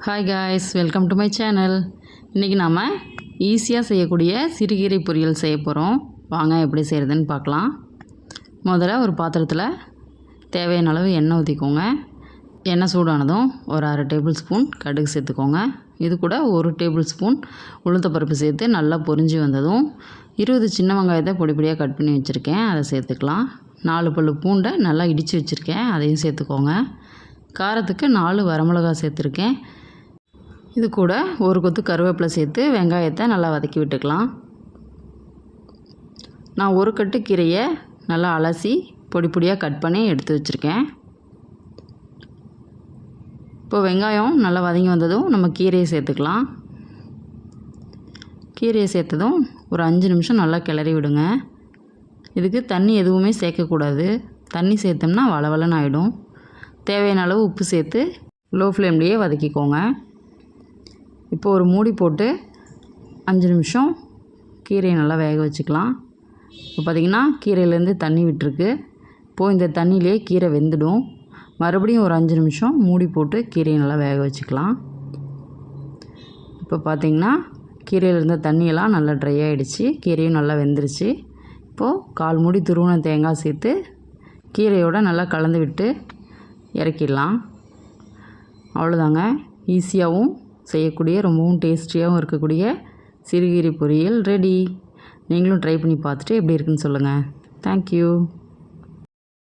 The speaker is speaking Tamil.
Hi guys, welcome to my channel. இன்றைக்கி நாம் ஈஸியாக செய்யக்கூடிய சிறுகீரை பொரியல் செய்ய போகிறோம். வாங்க எப்படி செய்கிறதுன்னு பார்க்கலாம். முதல்ல ஒரு பாத்திரத்தில் தேவையான அளவு எண்ணெய் ஊற்றிக்கோங்க. எண்ணெய் சூடானதும் ஒரு 1/2 டேபிள் ஸ்பூன் கடுகு சேர்த்துக்கோங்க. இது கூட 1 டேபிள் ஸ்பூன் உளுத்தப்பருப்பு சேர்த்து நல்லா பொரிஞ்சு வந்ததும் 20 சின்ன வெங்காயத்தை பொடி பொடியாக கட் பண்ணி வச்சுருக்கேன், அதை சேர்த்துக்கலாம். 4 பல்லு பூண்டை நல்லா இடித்து வச்சுருக்கேன், அதையும் சேர்த்துக்கோங்க. காரத்துக்கு 4 வரமிளகாய் சேர்த்துருக்கேன். இது கூட ஒரு கொத்து கருவேப்பிலை சேர்த்து வெங்காயத்தை நல்லா வதக்கி விட்டுக்கலாம். நான் ஒரு கட்டு கீரையை நல்லா அலசி பொடி பொடியாக கட் பண்ணி எடுத்து வச்சுருக்கேன். இப்போ வெங்காயம் நல்லா வதங்கி வந்ததும் நம்ம கீரையை சேர்த்துக்கலாம். கீரையை சேர்த்ததும் ஒரு 5 நிமிஷம் நல்லா கிளறி விடுங்க. இதுக்கு தண்ணி எதுவுமே சேர்க்கக்கூடாது. தண்ணி சேர்த்தோம்னா வளவலன்னு ஆகிடும். தேவையான அளவு உப்பு சேர்த்து லோ ஃப்ளேம்லேயே வதக்கிக்கோங்க. இப்போ ஒரு மூடி போட்டு 5 நிமிஷம் கீரையை நல்லா வேக வச்சுக்கலாம். இப்போ பார்த்திங்கன்னா கீரையிலேருந்து தண்ணி விட்டுருக்கு. இப்போது இந்த தண்ணியிலே கீரை வெந்துடும். மறுபடியும் ஒரு 5 நிமிஷம் மூடி போட்டு கீரையை நல்லா வேக வச்சுக்கலாம். இப்போ பார்த்திங்கன்னா கீரையில் இருந்த தண்ணியெல்லாம் நல்லா ட்ரை ஆகிடுச்சு. கீரையும் நல்லா வெந்துருச்சு. இப்போது 1/4 மூடி துருவன தேங்காய் சேர்த்து கீரையோடு நல்லா கலந்து விட்டு இறக்கிடலாம். அவ்வளோதாங்க. ஈஸியாகவும் செய்யக்கூடிய ரொம்பவும் டேஸ்டியாகவும் இருக்கக்கூடிய சிறுகீரை பொரியல் ரெடி. நீங்களும் ட்ரை பண்ணி பார்த்துட்டு எப்படி இருக்குன்னு சொல்லுங்கள். தேங்க்யூ.